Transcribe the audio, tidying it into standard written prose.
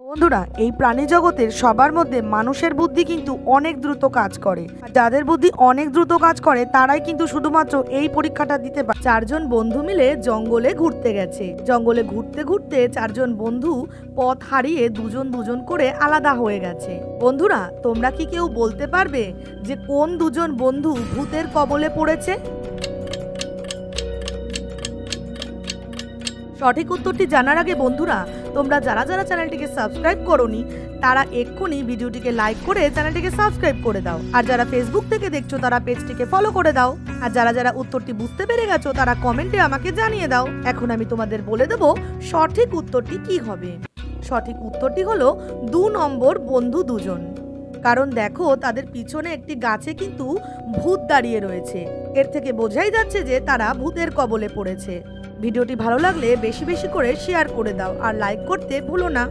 বন্ধুরা, এই প্রাণী জগতের সবার মধ্যে মানুষের বুদ্ধি কিন্তু অনেক দ্রুত কাজ করে। আর যাদের বুদ্ধি অনেক দ্রুত কাজ করে তারাই কিন্তু শুধুমাত্র এই পরীক্ষাটা দিতে পারে। চারজন বন্ধু মিলে জঙ্গলে ঘুরতে গেছে। জঙ্গলে ঘুরতে ঘুরতে চারজন বন্ধু পথ হারিয়ে দুজন দুজন করে আলাদা হয়ে গেছে। বন্ধুরা, তোমরা কি কেউ বলতে পারবে যে কোন দুজন বন্ধু ভূতের কবলে পড়েছে? সঠিক উত্তরটি জানার আগে বন্ধুরা, তোমরা যারা যারা চ্যানেলটিকে সাবস্ক্রাইব করোনি তারা এক্ষুনি ভিডিওটিকে লাইক করে চ্যানেলটিকে সাবস্ক্রাইব করে দাও। আর যারা ফেসবুক থেকে দেখছো তারা পেজটিকে ফলো করে দাও। আর যারা যারা উত্তরটি বুঝতে পেরে গেছো তারা কমেন্টে আমাকে জানিয়ে দাও। এখন আমি তোমাদের বলে দেব সঠিক উত্তরটি কি হবে। সঠিক উত্তরটি হলো 2 নম্বর বন্ধু দুজন। কারণ দেখো, তাদের পিছনে একটি গাছে কিন্তু ভূত দাঁড়িয়ে রয়েছে। এর থেকে বোঝাই যাচ্ছে যে তারা ভূতের কবলে পড়েছে। ভিডিওটি ভালো লাগলে বেশি বেশি করে শেয়ার করে দাও আর লাইক করতে ভুলো না।